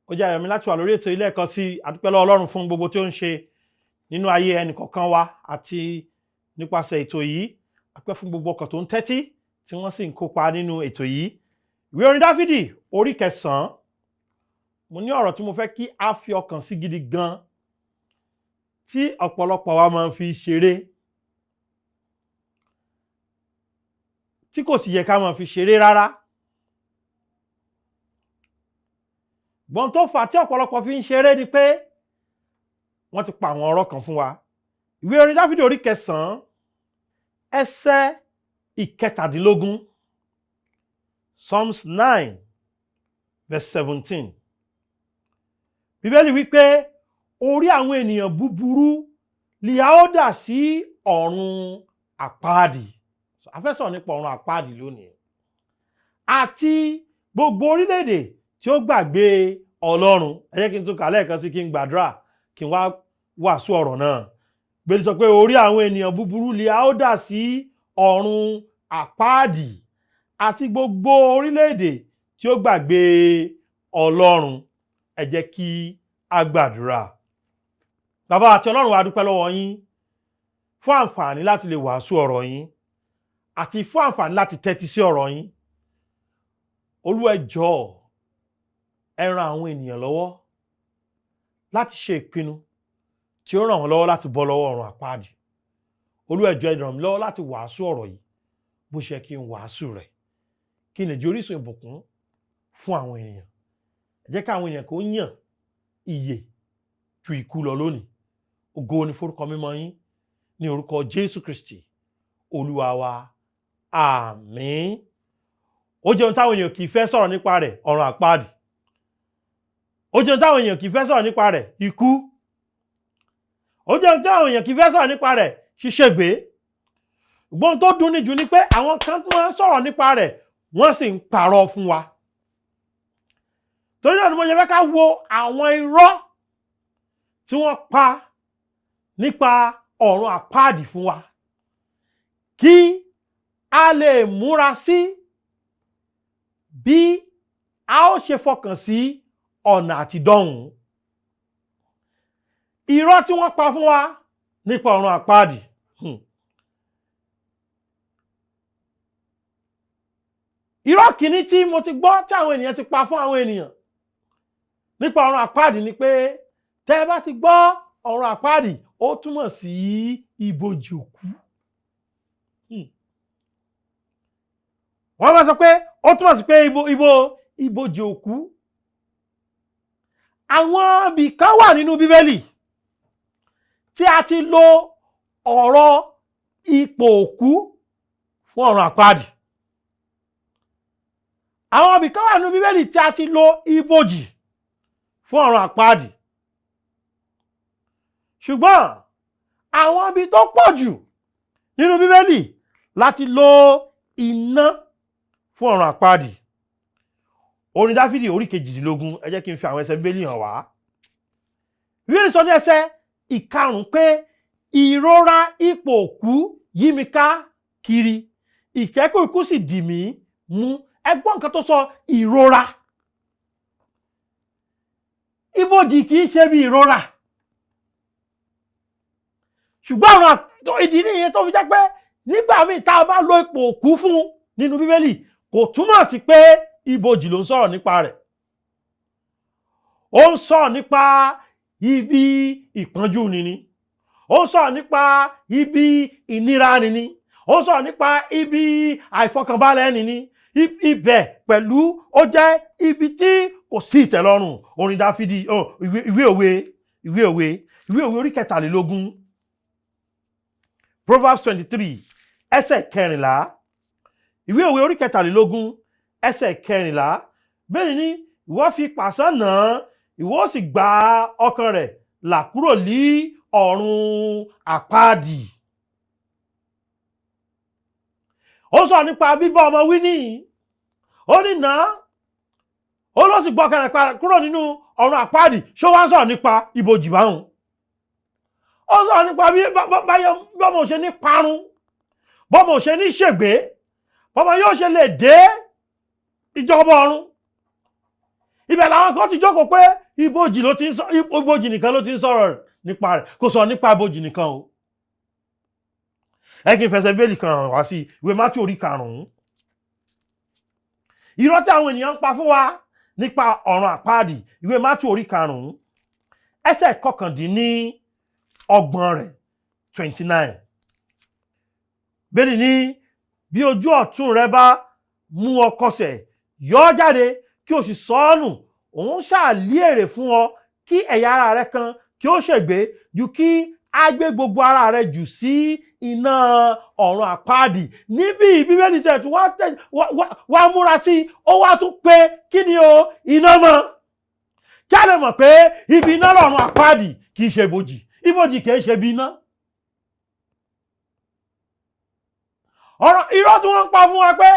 Ó jẹ́ ayọ̀ mi láti wà lórí ètò ilé ẹ̀kọ́ sí àdúpẹ́ lọ́wọ́ Ọlọ́run fún gbogbo tí ó ń ṣe nínú ayé ẹnìkọ̀ọ̀kan wa àti nípasẹ̀ ètò yìí. Àdúpẹ́ fún gbogbo ọkàn tó ń tẹ́tí tí wọ́n sì ń kópa nínú ètò yìí. Ìwé orin Dafidi orí 9. Mo ní ọ̀rọ̀ tí mo fẹ́ kí a fi ọkàn sí gidi gan tí ọ̀pọ̀lọpọ̀ wa máa ń fi ṣeré. Tí kò sì yẹ ká máa fi ṣeré rárá. Gbọ́n tó fà tí ọ̀pọ̀lọpọ̀ fi ń ṣeré ni pé wọ́n ti pa àwọn ọ̀rọ̀ kan fún wa. Ìwé orin Dafidi orí 9 ẹsẹ̀ 17. Psalms 9 verse 17. Bíbélì wípé orí àwọn ènìyàn búburú li a ó dà sí ọ̀run àpáàdì. A fẹ́ sọ̀rọ̀ nípa ọ̀run àpáàdì lónìí. Àti gbogbo orílẹ̀-èdè tí ó gbàgbé Ọlọ́run. Ẹ jẹ́ kí n tún kà lẹ́ẹ̀kan sí kí n gbàdúrà kí n wá wàásù ọ̀rọ̀ náà. Bíbélì sọ pé orí àwọn ènìyàn búburú li a ó dà sí ọ̀run àpáàdì àti gbogbo orílẹ̀-èdè tí ó gbàgbé Ọlọ́run. Ẹ jẹ́ kí a gbàdúrà. Bàbá àti Ọlọ́run wa dúpẹ́ lọ́wọ́ yín fún àǹfààní láti lè wàásù ọ̀rọ̀ yín àti fún àǹfààní láti tẹ́tí sí ọ̀rọ̀ yín. Olúwa ẹ jọ̀ọ́ ẹ ràn àwọn ènìyàn lọ́wọ́ láti ṣe ìpinnu tí ó ràn wọ́n lọ́wọ́ láti bọ́ lọ́wọ́ ọ̀run àpáàdì. Olúwa ẹ jọ̀ọ́ ẹ ràn mí lọ́wọ́ láti wàásù ọ̀rọ̀ yìí bó ṣe kí n wàásù rẹ̀ kí n lè jẹ́ orísun ìbùkún fún àwọn ènìyàn. Ẹ jẹ́ kí àwọn ènìyàn kó yàn ìyè ju ikú lọ lónìí. Ògo ni forúkọ mímọ́ yín ní orúkọ Jésù Kristi Olúwa wa. Àmín. Ó jẹ́ ohun táwọn èèyàn kì í fẹ́ sọ̀rọ̀ nípa rẹ̀, ọ̀run àpáàdì. Ó jẹ́ ohun táwọn èèyàn kì í fẹ́ sọ̀rọ̀ nípa rẹ̀, ikú. Ó jẹ́ ohun táwọn èèyàn kì í fẹ́ sọ̀rọ̀ nípa rẹ̀, ṣíṣègbé. Ṣùgbọ́n tó dùn ní jù ni pé àwọn kan tó máa ń sọ̀rọ̀ nípa rẹ̀ wọ́n sì ń parọ́ fún wa. Torí náà ni mo yẹ fẹ́ ká wo àwọn irọ́ tí wọ́n pa nípa ọ̀run àpáàdì fún wa kí a lè múra sí bí a ó ṣe fọkàn sí ọ̀nà àtidọ́hùn. Irọ́ tí wọ́n pa fún wa nípa ọ̀run àpáàdì. Irọ́ kìíní tí mo ti gbọ́ tí àwọn ènìyàn ti pa fún àwọn ènìyàn nípa ọ̀run àpáàdì ni pé tẹ́ ẹ bá ti gbọ́ ọ̀run àpáàdì ó túmọ̀ sí ibojì òkú. Wọ́n máa sọ pé ó túmọ̀ sí pé ibojì òkú. Àwọn ibì kan wà nínú Bíbélì tí a ti lo ọ̀rọ̀ ipò òkú fún ọ̀run àpáàdì. Àwọn ibì kan wà nínú Bíbélì tí a ti lo ibojì fún ọ̀run àpáàdì. Ṣùgbọ́n àwọn ibi tó pọ̀ jù nínú Bíbélì láti lo iná fún ọ̀run àpáàdì. Orin Dafidi orí 18. Ẹ jẹ́ kí n fi àwọn ẹsẹ̀ Bíbélì hàn wá. Bíbélì sọ ní ẹsẹ̀ 5 pé ìrora ipò òkú yí mi ká kiri, ìkẹ́kùn ikú sì dì mí mú. Ẹ gbọ́ nǹkan tó sọ, ìrora. Ibojì kì í ṣe bí ìrora. Ṣùgbọ́n àwọn ìdí nìyẹn tó fi jẹ́ pé nígbà míì tá a bá lo ipò òkú fún nínú Bíbélì kò túmọ̀ sí pé ibojì ló ń sọ̀rọ̀ nípa rẹ̀. Ó ń sọ̀rọ̀ nípa ibi ìpọ́njú nìní. Ó ń sọ̀rọ̀ nípa ibi ìnira nìní. Ó ń sọ̀rọ̀ nípa ibi àìfọkànbalẹ̀ nìní. Ibẹ̀ pẹ̀lú ó jẹ́ ibi tí kò sí ìtẹ́lọ́rùn. Orin Dafidi, ìwé òwe orí 13. Proverbs 23 ẹsẹ̀ 14. Ìwé òwe orí 13 ẹsẹ̀ 14. Bẹ́ẹ̀ ni ìwọ fi pàṣán náà, ìwọ sì gba ọkàn rẹ̀ là kúrò ní ọ̀run àpáàdì. Ó sọ nípa bíbá ọmọ wí nìyí. Ó ní náà ó lọ sì gbọ́ ọkàn rẹ̀ kúrò nínú ọ̀run àpáàdì. Ṣó wá ń sọ̀rọ̀ nípa ibojì báhùn? Ó sọ̀rọ̀ nípa bí bọ́mọ ṣe ní parun, bọ́mọ ṣe ní ṣègbé, bọ́mọ yóò ṣe lè dé ìjọba ọ̀run. ibẹ̀ làwọn kan ti jókòó pé ibojì nìkan ló ti ń sọ̀rọ̀ nípa rẹ̀, kò sọ nípa ibojì nìkan o. Ẹ kí n fẹsẹ̀ bẹ́ẹ̀lì kan wá sí ìwé Mátíù orí 5. Irọ́ tí àwọn ènìyàn ń pa fún wa nípa ọ̀run àpáàdì, ìwé Mátíù orí 5 ẹsẹ̀ 29 rẹ̀ 29. Bẹ́ẹ̀ni ní bí ojú ọ̀tún rẹ bá mú ọ kọsẹ̀, yọ ọ́ jáde kí o sì sọ ọ́ nù. Òun ṣáà lé èrè fún ọ kí ẹ̀yà ara rẹ kan kí ó ṣègbé ju kí á gbé gbogbo ara rẹ jù sí iná ọ̀run àpáàdì. Níbi Bíbélì tẹ̀tù wá múra sí, ó wá tún pé kí ni o, iná mọ́. Kí a lè mọ̀ pé ibi iná lọ̀run àpáàdì kì í ṣe ibojì, ibojì kì í ṣe ibi iná. Ọ̀rọ̀ irọ́ tí wọ́n ń pa fún wa pé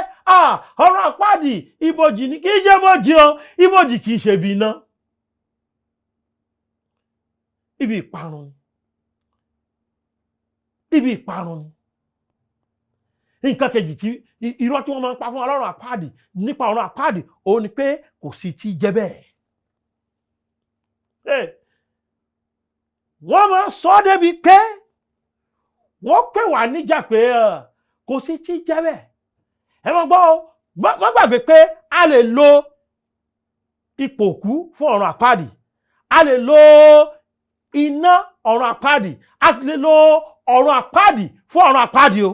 ọ̀run àpáàdì ibojì ni, kì í ṣe ibojì o, ibojì kì í ṣe ibi iná. Ibi ìparun ni. Ibi ìparun ni. Nǹkan kejì tí irọ́ tí wọ́n máa ń pa fún ọlọ́run àpáàdì nípa ọ̀run àpáàdì òun ni pé kò sí tí jẹ́ bẹ́ẹ̀. Wọ́n máa ń sọ débi pé wọ́n pè wá níjà pé kò sí tí jẹ́ bẹ́ẹ̀. Ẹ máa gbọ́, má gbàgbé pé a lè lo ipò òkú fún ọ̀run àpáàdì, a lè lo iná ọ̀run àpáàdì, a lè lo ọ̀run àpáàdì fún ọ̀run àpáàdì o.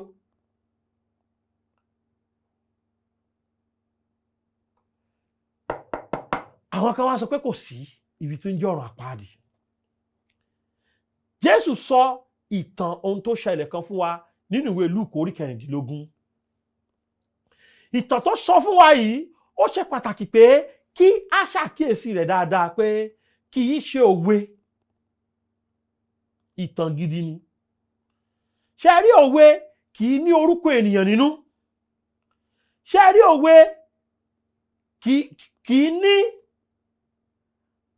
Àwọn kan wá sọ pé kò sí ibi tó ń jẹ́ ọ̀run àpáàdì. Jésù sọ ìtàn ohun tó ṣẹlẹ̀ kan fún wa nínú ìwé Lúùkù orí 16. Ìtàn tó sọ fún wa yìí ó ṣe pàtàkì pé kí a ṣàkíyèsí rẹ̀ dáadáa pé kì í ṣe òwe, ìtàn gidi ni. Ṣé rí òwe kì í ní orúkọ ènìyàn nínú? Ṣé rí òwe kì í ní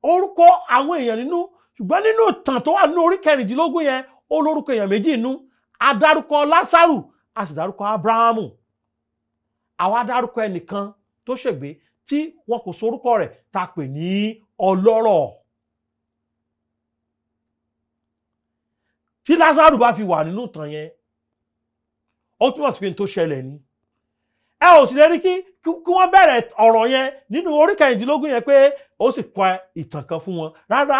orúkọ àwọn èèyàn nínú? Ṣùgbọ́n nínú ìtàn tó wà nínú orí 16 yẹn, ó lórúkọ èèyàn méjì nínú. A dárúkọ Lásárù, a sì dárúkọ Ábúráhámù. Àwa dárúkọ ẹnìkan tó ṣègbé tí wọn kò sorúkọ rẹ̀, tá pè ní ọlọ́rọ̀. Tí Lásárù bá fi wà nínú ìtàn yẹn, ó túmọ̀ sí pé tó ṣẹlẹ̀ ni. Ẹ ò sì lè rí kí wọ́n bẹ̀rẹ̀ ọ̀rọ̀ yẹn nínú orí 16 yẹn pé ó sì pa ìtàn kan fún wọn. Rárá,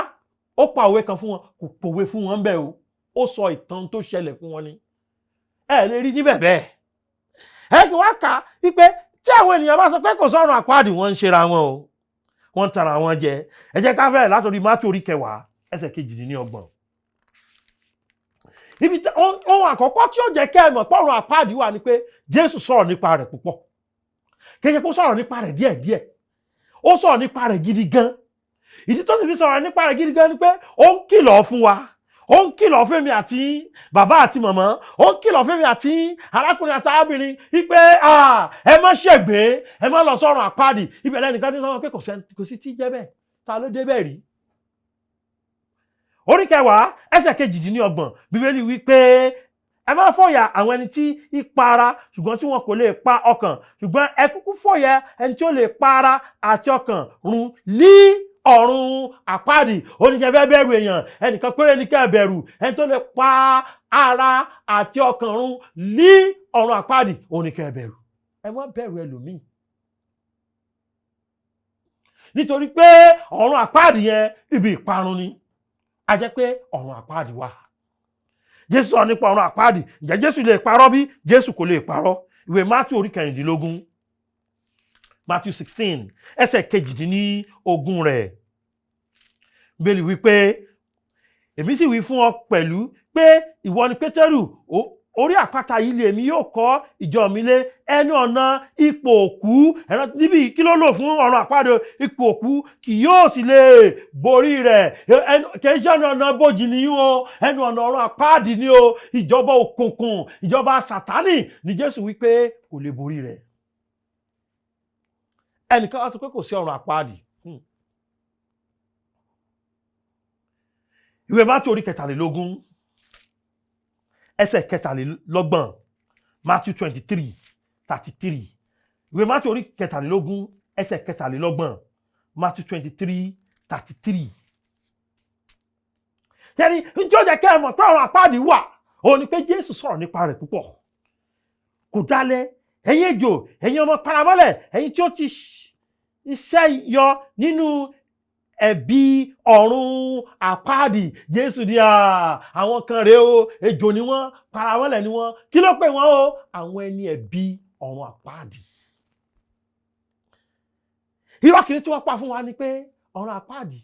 ó pa òwe kan fún wọn, kò pòwe fún wọn bẹ́ẹ̀ o. Ó sọ ìtàn tó ṣẹlẹ̀ fún wọn ni. Ẹ lè rí níbẹ̀ bẹ́ẹ̀. Ẹ kí wá kà wípé tí àwọn ènìyàn bá sọ pé kò sọ́run àpáàdì, wọ́n ń ṣera wọn o. Wọ́n ń tara wọn jẹ. Ẹ jẹ́ ká bẹ̀rẹ̀ látòrí Mátíù orí 10 ẹsẹ̀ 28. Ibi ohun àkọ́kọ́ tí ó jẹ́ kẹ́ ẹ mọ̀ pé ọ̀run àpáàdì wà ni pé Jésù sọ̀rọ̀ nípa rẹ̀ púpọ̀. Kì í ṣe pé ó sọ̀rọ̀ nípa rẹ̀ díẹ̀díẹ̀. Ó sọ̀rọ̀ nípa rẹ̀ gidi gan. Ìdí tó sì fi sọ̀rọ̀ nípa rẹ̀ gidi gan ni pé ó ń kìlọ̀ fún wa. Ó ń kìlọ̀ fún mi àti bàbá àti màmá. Ó ń kìlọ̀ fún mi àti arákùnrin àti arábìnrin wípé ẹ má ṣègbé, ẹ má lọ sọ́run àpáàdì. Ibẹ̀ lẹ́nìkan ní sọ́wọ́n pé kò sí tí jẹ́ bẹ́ẹ̀. Ta ló dé bẹ́ẹ̀ rí? Orí 10 ẹsẹ̀ 28 Bíbélì wípé ẹ má fòyà àwọn ẹni tí ipa ara ṣùgbọ́n tí wọn kò lè pa ọkàn, ṣùgbọ́n ẹ kúkú fòyà ẹni tí ó lè pa ara àti ọkàn run ní ọ̀run àpáàdì. Oníṣẹ́ fẹ́ bẹ̀rù èèyàn, ẹnìkan péré ní kẹ́ bẹ̀rù, ẹni tó lè pa ara àti ọkàn run ní ọ̀run àpáàdì, oníkẹ́ bẹ̀rù. Ẹ má bẹ̀rù ẹlòmíì. Nítorí pé ọ̀run àpáàdì yẹn ibi ìparun ni. A jẹ́ pé ọ̀run àpáàdì wà. Jésù sọ nípa ọ̀run àpáàdì. Ǹjẹ́ Jésù lè parọ́ bí? Jésù kò lè parọ́. Ìwé Mátíù orí 16. Matthew 16 ẹsẹ̀ 18 rẹ̀. Bíbélì wípé èmi sì wí fún ọ pẹ̀lú pé ìwọ ni Pétérù, orí àpáta yìí lé èmi yóò kọ́ ìjọ mi lé, ẹnu ọ̀nà ipò òkú. Ẹ̀rọ níbi kí ló lò fún ọ̀run àpáàdì? Ipò òkú kì yóò sì lè borí rẹ̀. Kì í ṣe ọ̀nà bòjì nìyí o, ẹnu ọ̀nà ọ̀run àpáàdì ni o. Ìjọba òkùnkùn, ìjọba Sátánì ni Jésù wípé kò lè borí rẹ̀. Ẹnìkan wá sọ pé kò sí ọ̀run àpáàdì. Ìwé Mátíù orí 23 ẹsẹ̀ 23 Matthew 23:33. Ìwé Mátíù orí 23 ẹsẹ̀ 23 Matthew 23:33. Tẹ́rí tí ó jẹ́ kẹ́ ẹ mọ̀ pé ọ̀run àpáàdì wà òun ni pé Jésù sọ̀rọ̀ nípa rẹ̀ púpọ̀. Kò dálẹ̀ ẹ̀yin ejò ẹ̀yin ọmọ paramọ́lẹ̀ ẹ̀yin tí ó ti iṣẹ́ yọ nínú ẹ̀bi ọ̀run àpáàdì. Jésù ní àwọn kan rèé o, ejò ni wọ́n, paramọ́lẹ̀ ni wọ́n. Kí ló pè wọ́n o? Àwọn ẹni ẹ̀bi ọ̀run àpáàdì. Irọ́ kìíní tí wọ́n pa fún wa ni pé ọ̀run àpáàdì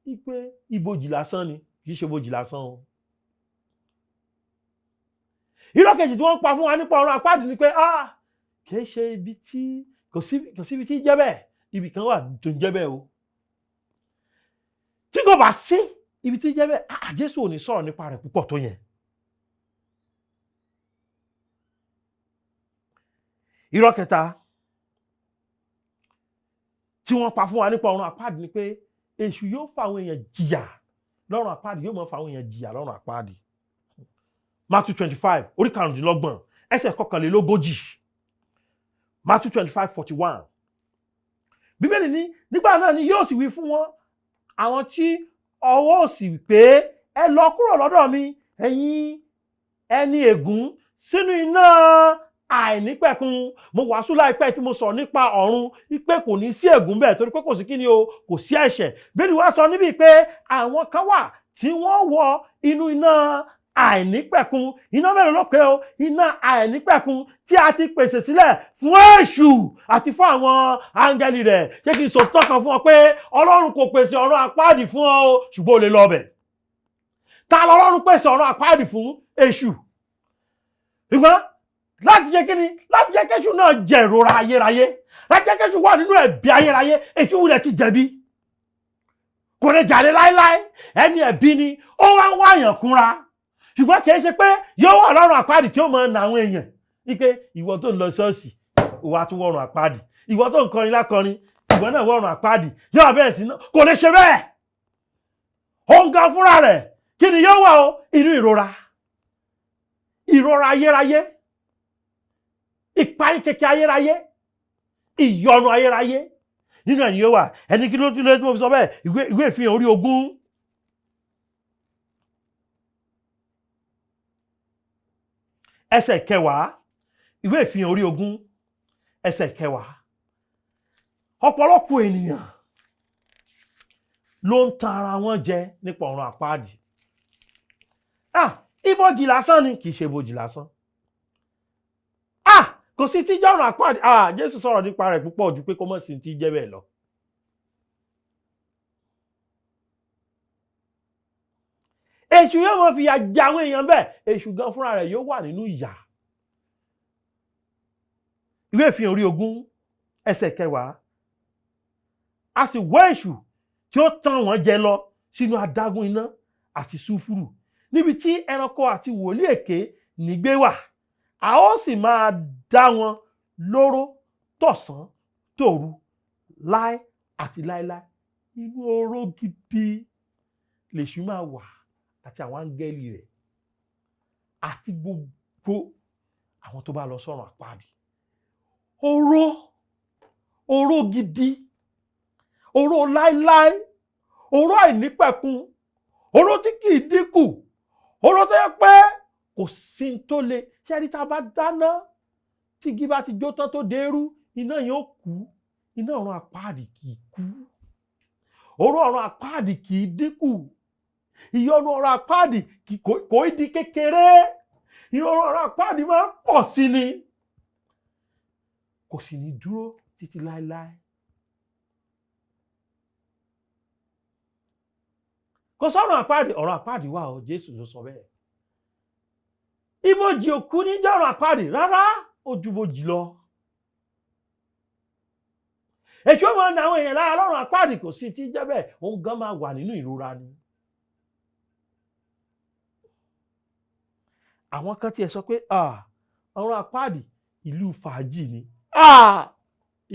wípé ibojì lásán ni, kì í ṣe ibojì lásán o. Irọ́ kejì tí wọ́n pa fún wa nípa ọ̀run àpáàdì ni pé kì í ṣe ibi tí kò síbi tí jẹ́ bẹ́ẹ̀, ibi kan wà tó ń jẹ́ bẹ́ẹ̀ o. Tí kò bá sí ibi tí jẹ́ bẹ́ẹ̀, Jésù ò ní sọ̀rọ̀ nípa rẹ̀ púpọ̀ tó yẹn. Irọ́ kẹta tí wọ́n pa fún wa nípa ọ̀run àpáàdì ni pé èṣù yóò fa àwọn èèyàn jìyà lọ́run àpáàdì, yóò máa fa àwọn èèyàn jìyà lọ́run àpáàdì. Matthew 25 orí 25 ẹsẹ̀ 41. Matthew 25:41. Bíbélì ní nígbà náà ni yóò sì wí fún wọn àwọn tí ọwọ́ òsì pé ẹ lọ kúrò lọ́dọ̀ mi ẹ̀yin ẹni ègún sínú iná àìnípẹ̀kun. Mo wàásù láìpẹ́ tí mo sọ nípa ọ̀run wípé kò ní sí ègún bẹ́ẹ̀ torí pé kò sí kíni o, kò sí ẹ̀ṣẹ̀. Bíbélì wá sọ níbi pé àwọn kan wà tí wọ́n wọ inú iná àìnípẹ̀kun. Iná mélòó ló pé o? Iná àìnípẹ̀kun tí a ti pèsè sílẹ̀ fún èṣù àti fún àwọn áńgẹ́lì rẹ̀. Ṣé kí n sọ tọ́kan fún ọ pé Ọlọ́run kò pèsè ọ̀run àpáàdì fún ọ o, ṣùgbọ́n o lè lọ bẹ̀. Ta lọ́lọ́run pèsè ọ̀run àpáàdì fún? Èṣù. Ṣùgbọ́n láti jẹ́ kíni? Láti jẹ́ kéṣù náà jẹ ìrora ayérayé, láti jẹ́ kéṣù wà nínú ẹ̀bi ayérayé. Èṣù wulẹ̀ ti jẹ̀bi, kò lè jàre láéláé, ẹni ẹ̀bi ni, ó wá ń wáyàn kúnra. Ṣùgbọ́n kìí ṣe pé yóò wà lọ́run àpáàdì tí ó máa na àwọn èèyàn wípé ìwọ tó ń lọ ṣọ́ọ̀ṣì wà tún wọ̀run àpáàdì, ìwọ tó ń kọrin lákọrin ìwọ náà wọ̀run àpáàdì, yóò bẹ̀rẹ̀ sí náà. Kò lè ṣe bẹ́ẹ̀. Ó ń ga fúnra rẹ̀ kí ni yóò wà o? Inú ìrora ayérayé, ìpayín keke ayérayé, ìyọnu ayérayé nínú ẹ̀yìn yóò wà. Ẹni kí ló tí mo fi sọ bẹ́ẹ̀? Ìwé ìfihàn orí 20 ẹsẹ̀ 10. Ìwé ìfihàn orí 20 ẹsẹ̀ 10. Ọ̀pọ̀lọpọ̀ ènìyàn ló ń tan ara wọn jẹ nípa ọ̀run àpáàdì. Ibojì lásán ni, kì í ṣe ibojì lásán. Kò sí tí jẹ́ ọ̀run àpáàdì. Jésù sọ̀rọ̀ nípa rẹ̀ púpọ̀ ju pé kó mọ̀ sí ti jẹ́ bẹ́ẹ̀ lọ. Èṣù yóò máa fìyà jẹ àwọn èèyàn bẹ́ẹ̀. Èṣù gan fúnra rẹ̀ yóò wà nínú ìyà. Ìwé ìfihàn orí 20 ẹsẹ̀ 10. A sì wọ́ èṣù tí ó tàn wọ́n jẹ lọ sínú adágún iná àti sulfuru níbi tí ẹranko àti wòlíì èké nígbé wà. A ó sì máa dá wọn lóró tọ̀sán tòru láé àti láéláé. Inú oró gidi lèṣù máa wà àti àwọn áńgẹ́lì rẹ̀ àti gbogbo àwọn tó bá lọ sọ́run àpáàdì. Oró gidi, oró láéláé, oró àìnípẹ̀kun, oró tí kì í dínkù, oró tó yẹ pé kò sí tó le. Ṣẹ́rí tá a bá dáná tí igi bá ti jó tán tó dérú, iná yóò kú. Iná ọ̀run àpáàdì kì í kú. Oró ọ̀run àpáàdì kì í dínkù. Ìyọnu ọ̀run àpáàdì kò í di kékeré. Ìyọnu ọ̀run àpáàdì máa ń pọ̀ sí ni, kò sì ní dúró títí láéláé. Kò sọ́run àpáàdì, ọ̀run àpáàdì wà o, Jésù ló sọ bẹ́ẹ̀. Ibojì òkú ní jẹ́ ọ̀run àpáàdì rárá, ó ju ibojì lọ. Èṣù máa ń na àwọn èèyàn lára lọ́run àpáàdì, kò sí tí jẹ́ bẹ́ẹ̀, òun gan máa wà nínú ìrora ni. Àwọn kan tiẹ̀ sọ pé ọ̀run àpáàdì ìlú fàájì ni.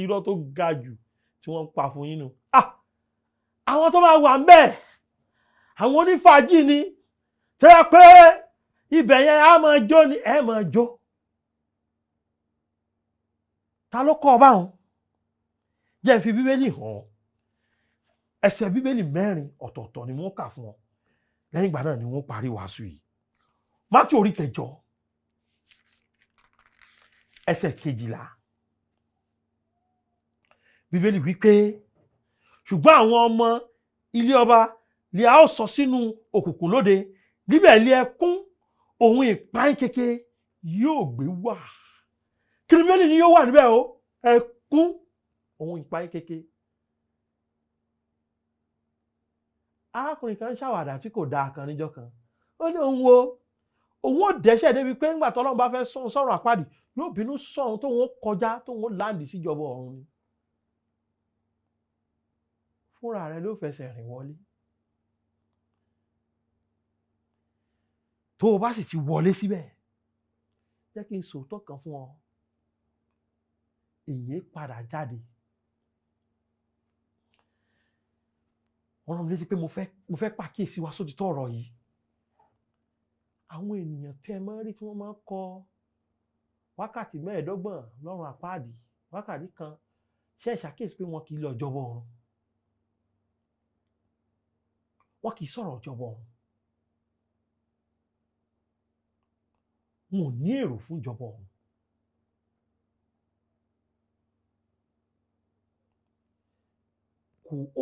Irọ́ tó ga jù tí wọ́n ń pa fún yín nù. Àwọn tó máa wà ń bẹ̀, àwọn onífàájì ni, tẹ́ pé ibẹ̀ yẹn á máa jó ni, ẹ máa jó. Ta ló kọ́ ọ báwọn? jẹ́ fi bíbélì hàn ẹsẹ̀ bíbélì 4 ọ̀tọ̀ọ̀tọ̀ ni wọ́n kà fún ọ lẹ́yìn ìgbà náà ni wọ́n parí wàásù yìí. Mátíù orí 8 ẹsẹ̀ 12 bíbélì wípé ṣùgbọ́n àwọn ọmọ ilé ọba lè a ó sọ sínú òkùnkùn lóde, níbẹ̀ lé ẹkún òun ìpayín keke yóò gbé wà. Kí ni bíbélì ni yóò wà níbẹ̀ o? Ẹkún òun ìpayín keke. Arákùnrin kan ṣàwàdà tí kò dáa kan níjọ́ kan, ó ní òun ò dẹ́ṣẹ̀ débi pé nígbà tọ́lọ́run bá fẹ́ sọ̀rọ̀ àpáàdì yóò bínú sọ̀run tó wọ́n kọjá tó wọ́n láǹdì síjọba ọ̀run ni. Fúnra rẹ̀ ló fẹsẹ̀ rìn wọlé. Tó o bá sì ti wọlé síbẹ̀, jẹ́ kí n sòótọ́ kan fún ọ, èyí padà jáde. Wọ́n rán mi létí pé mo fẹ́ pàkíyèsí wa sótítọ́ ọ̀rọ̀ yìí. Àwọn ènìyàn tẹ́ ẹ máa rí tí wọ́n máa ń kọ wákàtí 25 lọ́run àpáàdì, wákàtí kan, ṣé ẹ ṣàkíyèsí pé wọn kì í lọ ìjọba ọ̀run? Wọn kì í sọ̀rọ̀ ìjọba ọ̀run. Wọn ò ní èrò fún ìjọba ọ̀run.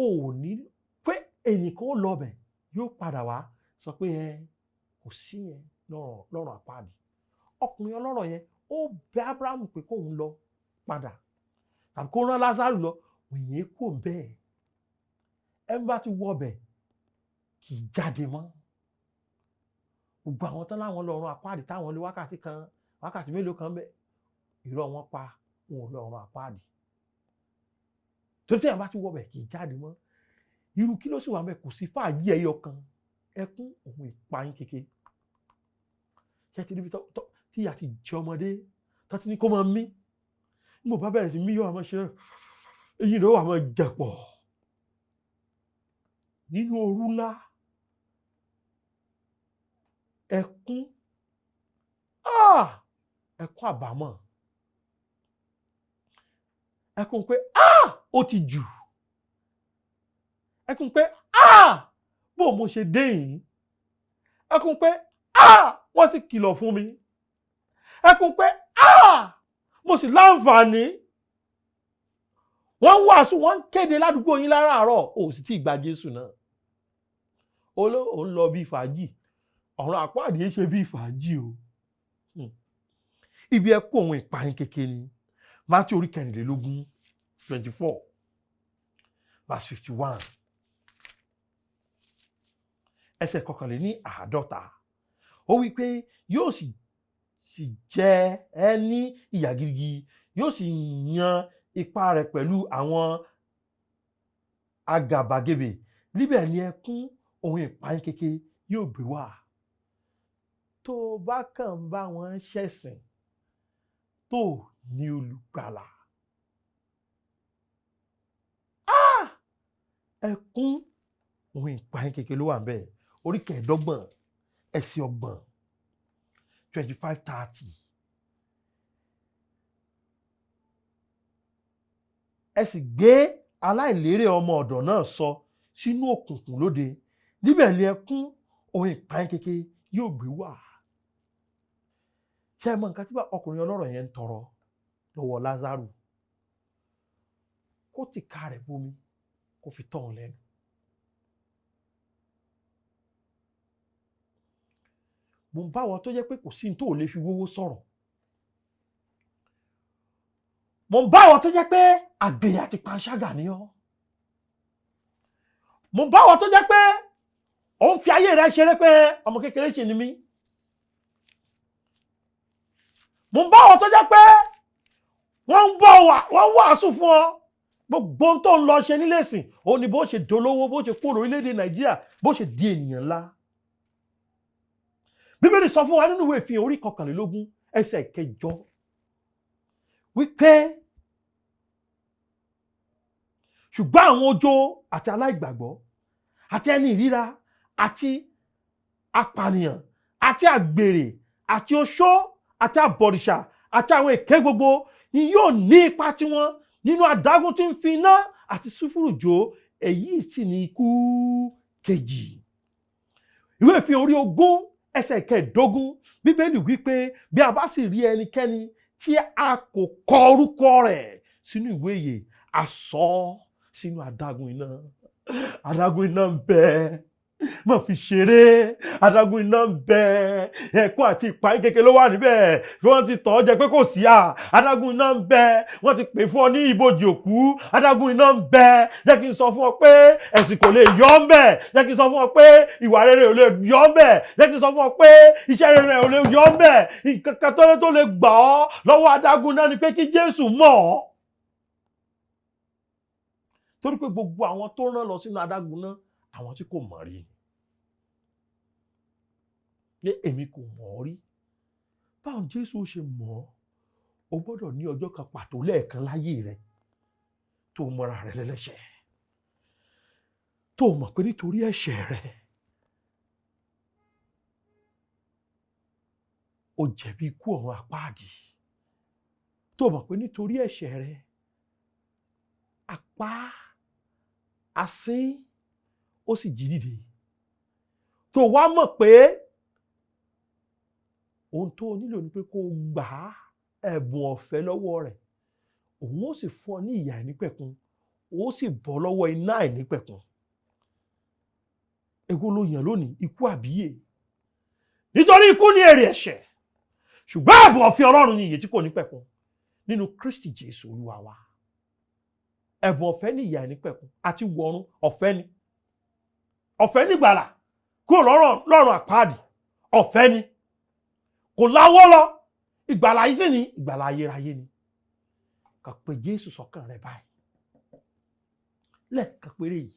Ò ní pé ẹnìkan ó lọ bẹ̀ yóò padà wá sọ pé kò sí yẹn lọ́run àpáàdì. Ọkùnrin ọlọ́rọ̀ yẹn ó bẹ̀ Ábúráhámù pé kóun lọ padà tàbí kó rán Lázárù lọ, òyìn kò bẹ́ẹ̀. Ẹ bá ti wọ bẹ̀ kì í jáde mọ́. Gbogbo àwọn tán láwọn lọ́run àpáàdì táwọn lé wákàtí mélòó kan bẹ́ẹ̀, irọ́ wọn pa, wọn ò lọ́run àpáàdì. Torí tí àwọn bá ti wọ bẹ̀ kì í jáde mọ́. Irú kí ló sì wà mẹ́? Kò sí fàájì ẹyọ kan, ẹkún òun ìpayín keke. Ṣé ti níbi tí ìyá ti jẹ ọmọdé tó ti ní kó máa mí, mo bá bẹ̀rẹ̀ sí mí yóò máa ṣe èyí ló wà máa jẹ̀pọ̀ nínú ooru ńlá. Ẹkún ẹkún àbámọ̀, ẹkún pé ó ti jù, ẹkún pé bó mo ṣe dé yìí, ẹkún pé wọ́n sì kìlọ̀ fún mi, ẹkún pé mo sì láǹfààní, wọ́n wàásù wọ́n kéde ládùúgbò yín láràárọ̀, ò sì tí ì gba Jésù náà. Ó ń lọ bí fàájì, ọ̀run àpáàdì ṣe bí fàájì o. Ibi ẹkún òun ìpayín keke ni. Mátíù orí 24 verse 51 ẹsẹ̀ 51. Ó wí pé yóò sì jẹ ẹ́ ní ìyà gidigidi, yóò sì yan ipa rẹ̀ pẹ̀lú àwọn àgàbàgebè, níbẹ̀ ni ẹkún òun ìpayín keke yóò gbé wà. Tó o bá kàn ń bá wọn ṣẹ̀sìn tó ní olùgbàlà, ẹkún òun ìpayín keke ló wà ń bẹ̀. Orí 25 ẹsẹ̀ 30. 25:30. Ẹ sì gbé aláìlérè ọmọ ọ̀dọ̀ náà sọ sínú òkùnkùn lóde, níbẹ̀ ni ẹkún òun ìpayín keke yóò gbé wà. Ṣé ẹ mọ nǹkan tí ọkùnrin ọlọ́rọ̀ yẹn ń tọrọ lọ́wọ́ Lázárù? Kó tìka rẹ̀ bomi kó fi tọ́ òun lẹ́nu. Mo ń bá wọn tó jẹ́ pé kò sí ní tó lè fi wówó sọ̀rọ̀. Mo ń bá wọn tó jẹ́ pé àgbèrè àti panṣágà ni ọ́. Mo ń bá wọn tó jẹ́ pé òun fi ayé rẹ̀ ṣeré pé ọmọ kékeré ṣì ni mí. Mo ń bá wọn tó jẹ́ pé wọ́n wàásù fún ọ. Gbogbo ohun tó ń lọ ṣe nílé ìsìn, òun ni bó ṣe dolówó, bó ṣe kúrò orílẹ̀-èdè Nàìjíríà, bó ṣe di ènìyàn ńlá. Bíbélì sọ fún wa nínú ìwé Ìfihàn orí 21 ẹsẹ̀ 8 wípé ṣùgbọ́n àwọn ojo àti aláìgbàgbọ́ àti ẹni ìríra àti apànìyàn àti àgbèrè àti oṣó àti àbọ̀rìṣà àti àwọn èké gbogbo ni yóò ní ipa tiwọn nínú adágún tí ń fi iná àti sulfuru jó, èyí sì ni ikú kejì. Ìwé Ìfihàn orí 20 ẹsẹ̀ 15 Bíbélì wípé bí a bá sì rí ẹnikẹ́ni tí a kò kọ orúkọ rẹ̀ sínú ìwé ìyè, a sọ sínú adágún iná. Adágún iná ń bẹ, má fi ṣeré. Adágún iná ń bẹ, ẹ̀kún àti ìpayín kékeré ló wà níbẹ̀. Wọ́n ti tọ́ jẹ pé kò sí à. Adágún iná ń bẹ, wọ́n ti pè fún ọ ní ibojì òkú. Adágún iná ń bẹ. Jẹ́ kí n sọ fún ọ pé ẹ̀sìn kò lè yọ ọ́ ńbẹ̀. Jẹ́ kí n sọ fún ọ pé ìwà rere ò lè yọ ọ́ ńbẹ̀. Jẹ́ kí n sọ fún ọ pé iṣẹ́ rere ò lè yọ ọ́ ńbẹ̀. Nǹkan kan tó lè gbà ọ́ lọ́wọ́ adágún náà ni pé kí Jésù mọ̀ ọ́. Torí pé gbogbo àwọn tó rán lọ sínú adágún náà, àwọn tí kò mọ̀ rí ni èmi kò mọ̀ ọ́ rí. Báwo Jésù ó ṣe mọ̀ ọ́? O gbọ́dọ̀ ní ọjọ́ kan pàtó lẹ́ẹ̀kan láyé rẹ tó mọra rẹ lẹ́lẹ́ṣẹ̀, tó mọ̀ pé nítorí ẹ̀ṣẹ̀ rẹ o jẹ̀bi ikú ọ̀run àpáàdì, tó mọ̀ pé nítorí ẹ̀ṣẹ̀ rẹ apá asín ó sì jí dìde, tó wá mọ̀ pé ohun tó nílò ni pé kó gbà á ẹ̀bùn ọ̀fẹ́ lọ́wọ́ rẹ̀, òun ó sì fún ọ ní ìyà àìnípẹ̀kun, ó sì bọ́ lọ́wọ́ iná àìnípẹ̀kun. Èwo ló yàn lónìí, ikú àbíyè? Nítorí ikú ni èrè ẹ̀ṣẹ̀, ṣùgbọ́n ẹ̀bùn ọ̀fẹ́ Ọlọ́run ni ìyè tí kò nípẹ̀kun nínú Kristi Jésù Olúwa wa. Ẹ̀bùn ọ̀fẹ́ ni ìyà àìnípẹ̀kun àti wọ̀run ọ̀fẹ́ ni. Ọ̀fẹ́ ni ìgbàlà kúrò lọ́rùn àpáàdì, ọ̀fẹ́ ni. Kò láwọ́ lọ, ìgbàlà yìí sì ni ìgbàlà ayérayé ni. Kà pé Jésù sọ́kàn rẹ báyìí. Lẹ́ẹ̀kan péré yìí,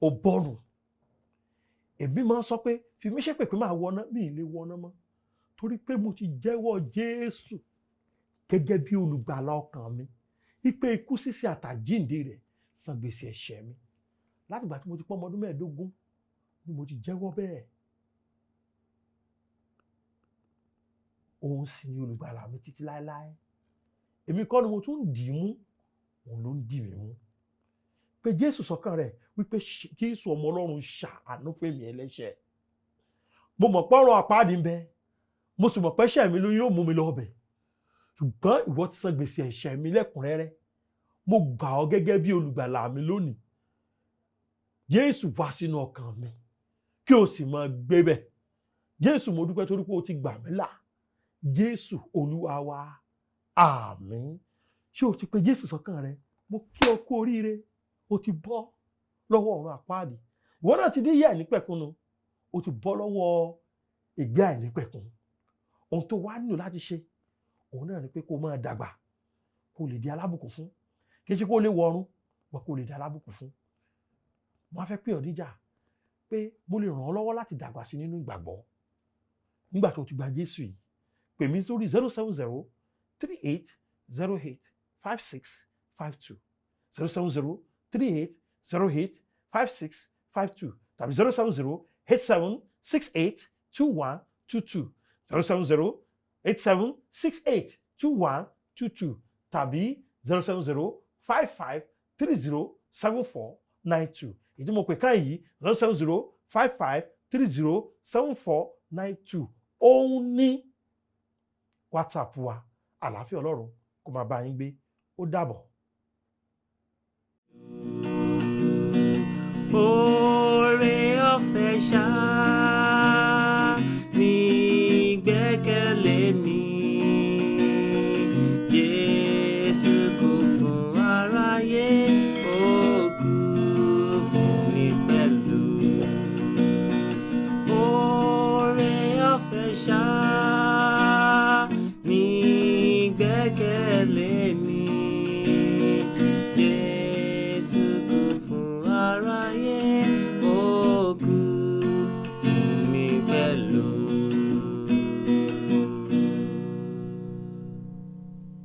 ó bọ́rùn. Èmi máa ń sọ pé fi mí ṣépè pé máa wọná, mi ì lè wọná mọ́. Torí pé mo ti jẹ́wọ́ Jésù gẹ́gẹ́ bí olùgbàlà ọkàn mi. Wípé ikú sísí àtàjíǹde rẹ̀ san gbèsè ẹ̀ṣẹ̀ mi. Láti ìgbà tí mo ti pọ́ ọmọ ọdún 15 ni mo ti jẹ́wọ́ bẹ́ẹ̀. Òun sì ni olùgbàlà mi títí láéláé. Èmi kọ́ ni mo tún dì í mú, òun ló ń dì mí mú. Pé Jésù sọ́kàn rẹ̀ wípé Jésù ọmọ Ọlọ́run ṣàánú fèmí ẹlẹ́ṣẹ̀. Mo mọ̀ pé ọ̀run àpáàdì ń bẹ, mo sì mọ̀ pé ẹ̀ṣẹ̀ mi ló yóò mú mi lọ ọbẹ̀. Ṣùgbọ́n ìwọ ti san gbèsè ẹ̀ṣẹ̀ mi lẹ́kùnrẹ́rẹ́. Mo gbà ọ́ gẹ́gẹ́ bí olùgbàlà mi lónìí. Jésù wá sínú ọkàn mi kí o sì máa gbé bẹ̀. Jésù, mo dúpẹ́ torí pé o ti gbà mí là. Jésù Olúwa wa, àmín. Ṣé o ti pe Jésù sọ́kàn rẹ? Mo kí ọ kú oríire, o ti bọ́ lọ́wọ́ ọ̀run àpáàdì. Ìwọ náà ti dé ìyà àìnípẹ̀kun nu, o ti bọ́ lọ́wọ́ ìgbé àìnípẹ̀kun. Ohun tó wá nílò láti ṣe, òun náà ni pé kó máa dàgbà, kó lè di alábùkún fún. Kì í ṣe kó lè wọ̀run, wọ́n kó lè di alábùkún fún. Mo á fẹ́ pè ọ́ níjà pé mo lè ràn ọ́ lọ́wọ́ láti dàgbà sí nínú ìgbàgbọ́. Nígbà tó ti gba Jésù yìí, pè mí sórí 070 38 08 56 52 070 38 08 56 52 tàbí 070 87 68 21 22 070 87 68 21 22 tàbí 070 55 30 74 92. Ìdí mo pè ká yìí 070 55 30 74 92. Òun ní WhatsApp wa. Àlàáfíà Ọlọ́run kó máa bá yín gbé. Ó dàbọ̀. Oore ọ̀fẹ́ ṣá ni gbẹ́kẹ̀lé mi, Jésù kò fún